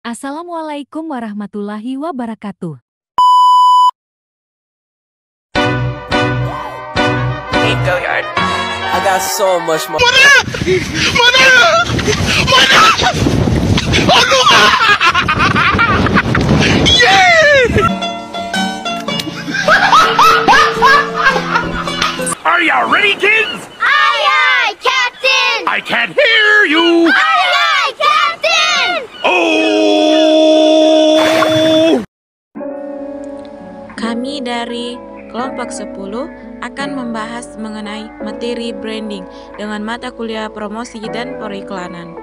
Assalamualaikum warahmatullahi wabarakatuh. Hey, go yard. I got so much more. Are ya ready, kids? Aye, aye, Captain! I can't hear you. Aye, aye, Captain! Oh! Kami dari kelompok 10 akan membahas mengenai materi branding dengan mata kuliah promosi dan periklanan.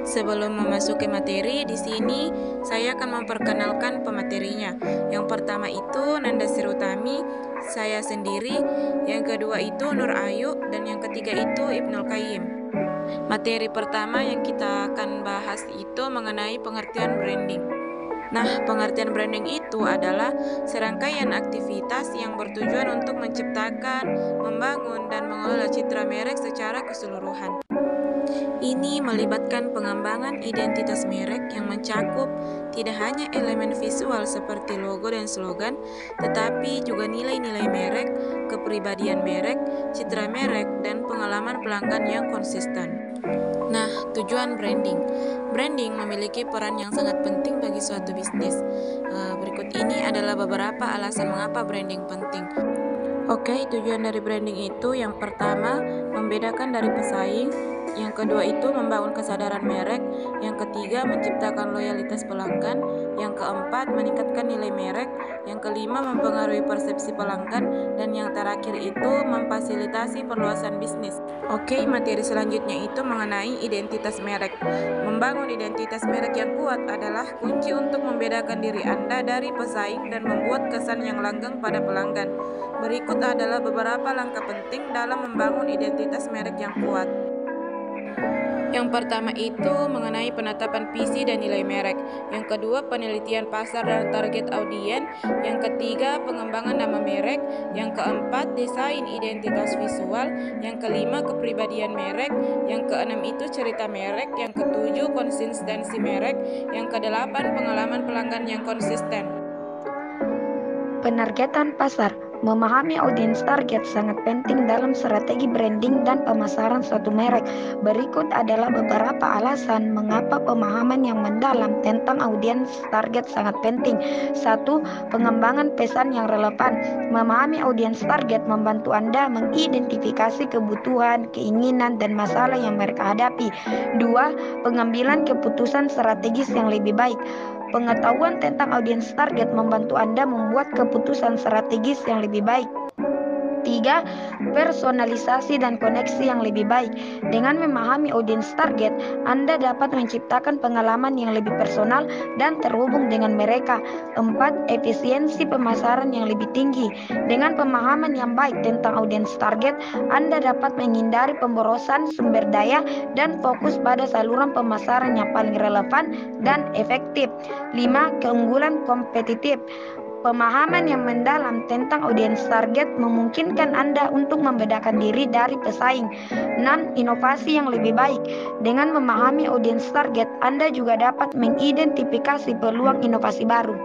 Sebelum memasuki materi, di sini saya akan memperkenalkan pematerinya. Yang pertama itu Nanda Sirutami, saya sendiri. Yang kedua itu Nur Ayu, dan yang ketiga itu Ibnul Qayyim. Materi pertama yang kita akan bahas itu mengenai pengertian branding. Nah, pengertian branding itu adalah serangkaian aktivitas yang bertujuan untuk menciptakan, membangun, dan mengelola citra merek secara keseluruhan. Ini melibatkan pengembangan identitas merek yang mencakup tidak hanya elemen visual seperti logo dan slogan, tetapi juga nilai-nilai merek, kepribadian merek, citra merek, dan pengalaman pelanggan yang konsisten. Nah, tujuan branding. Branding memiliki peran yang sangat penting bagi suatu bisnis. Berikut ini adalah beberapa alasan mengapa branding penting. Oke, tujuan dari branding itu yang pertama, membedakan dari pesaing. Yang kedua itu membangun kesadaran merek. Yang ketiga, menciptakan loyalitas pelanggan. Yang keempat, meningkatkan nilai merek. Yang kelima, mempengaruhi persepsi pelanggan. Dan yang terakhir itu memfasilitasi perluasan bisnis. Oke, materi selanjutnya itu mengenai identitas merek. Membangun identitas merek yang kuat adalah kunci untuk membedakan diri Anda dari pesaing dan membuat kesan yang langgeng pada pelanggan. Berikut adalah beberapa langkah penting dalam membangun identitas merek yang kuat. Yang pertama itu mengenai penetapan visi dan nilai merek. Yang kedua, penelitian pasar dan target audien. Yang ketiga, pengembangan nama merek. Yang keempat, desain identitas visual. Yang kelima, kepribadian merek. Yang keenam itu cerita merek. Yang ketujuh, konsistensi merek. Yang kedelapan, pengalaman pelanggan yang konsisten. Penargetan pasar. Memahami audiens target sangat penting dalam strategi branding dan pemasaran suatu merek. Berikut adalah beberapa alasan mengapa pemahaman yang mendalam tentang audiens target sangat penting. 1. Pengembangan pesan yang relevan. Memahami audiens target membantu Anda mengidentifikasi kebutuhan, keinginan, dan masalah yang mereka hadapi. 2. Pengambilan keputusan strategis yang lebih baik. Pengetahuan tentang audiens target membantu Anda membuat keputusan strategis yang lebih baik. 3. Personalisasi dan koneksi yang lebih baik. Dengan memahami audiens target, Anda dapat menciptakan pengalaman yang lebih personal dan terhubung dengan mereka. 4. Efisiensi pemasaran yang lebih tinggi. Dengan pemahaman yang baik tentang audiens target, Anda dapat menghindari pemborosan sumber daya dan fokus pada saluran pemasaran yang paling relevan dan efektif. 5. Keunggulan kompetitif. Pemahaman yang mendalam tentang audiens target memungkinkan Anda untuk membedakan diri dari pesaing. 6. Inovasi yang lebih baik. Dengan memahami audiens target, Anda juga dapat mengidentifikasi peluang inovasi baru.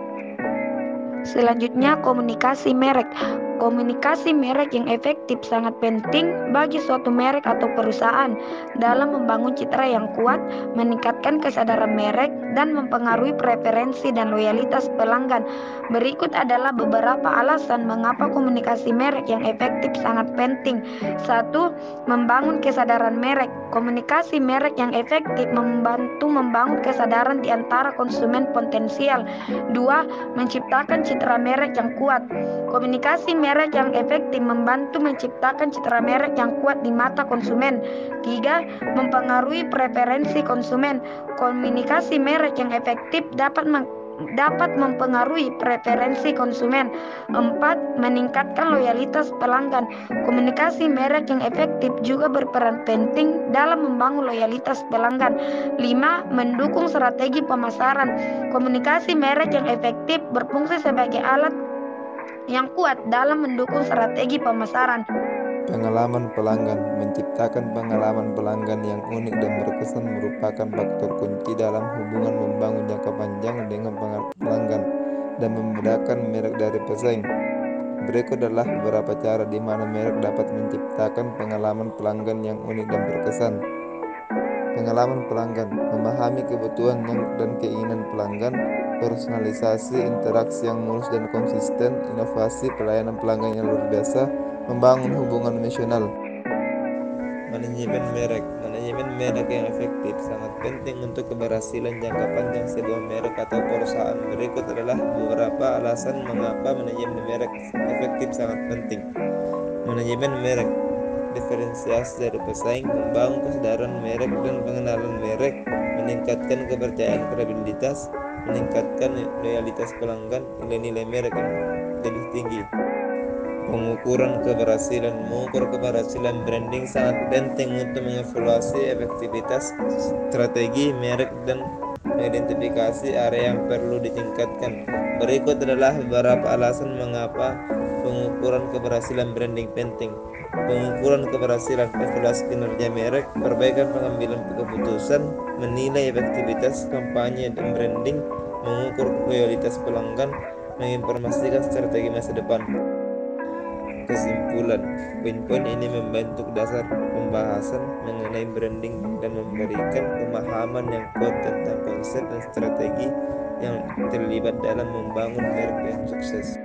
Selanjutnya, komunikasi merek. Komunikasi merek yang efektif sangat penting bagi suatu merek atau perusahaan dalam membangun citra yang kuat, meningkatkan kesadaran merek, dan mempengaruhi preferensi dan loyalitas pelanggan. Berikut adalah beberapa alasan mengapa komunikasi merek yang efektif sangat penting. 1. Membangun kesadaran merek. Komunikasi merek yang efektif membantu membangun kesadaran di antara konsumen potensial. 2. Menciptakan citra merek yang kuat. Komunikasi merek yang efektif membantu menciptakan citra merek yang kuat di mata konsumen. 3. Mempengaruhi preferensi konsumen. Komunikasi merek yang efektif dapat mempengaruhi preferensi konsumen. 4. Meningkatkan loyalitas pelanggan. Komunikasi merek yang efektif juga berperan penting dalam membangun loyalitas pelanggan. 5. Mendukung strategi pemasaran. Komunikasi merek yang efektif berfungsi sebagai alat yang kuat dalam mendukung strategi pemasaran. Pengalaman pelanggan. Menciptakan pengalaman pelanggan yang unik dan berkesan merupakan faktor kunci dalam hubungan membangun jangka panjang dengan pelanggan dan membedakan merek dari pesaing. Berikut adalah beberapa cara di mana merek dapat menciptakan pengalaman pelanggan yang unik dan berkesan. Pengalaman pelanggan. Memahami kebutuhan dan keinginan pelanggan, personalisasi, interaksi yang mulus dan konsisten, inovasi, pelayanan pelanggan yang luar biasa, membangun hubungan emosional. Manajemen merek. Manajemen merek yang efektif sangat penting untuk keberhasilan jangka panjang sebuah merek atau perusahaan. Berikut adalah beberapa alasan mengapa manajemen merek efektif sangat penting. Manajemen merek. Diferensiasi dari pesaing, membangun kesadaran merek dan pengenalan merek, meningkatkan kepercayaan kredibilitas, meningkatkan loyalitas pelanggan, nilai-nilai merek yang lebih tinggi. Pengukuran keberhasilan. Mengukur keberhasilan branding sangat penting untuk mengevaluasi efektivitas strategi merek dan mengidentifikasi area yang perlu ditingkatkan. Berikut adalah beberapa alasan mengapa pengukuran keberhasilan branding penting. Pengukuran keberhasilan, evaluasi kinerja merek, perbaikan pengambilan keputusan, menilai efektivitas kampanye dan branding, mengukur loyalitas pelanggan, menginformasikan strategi masa depan. Kesimpulan, poin-poin ini membentuk dasar pembahasan mengenai branding dan memberikan pemahaman yang kuat tentang konsep dan strategi yang terlibat dalam membangun merek yang sukses.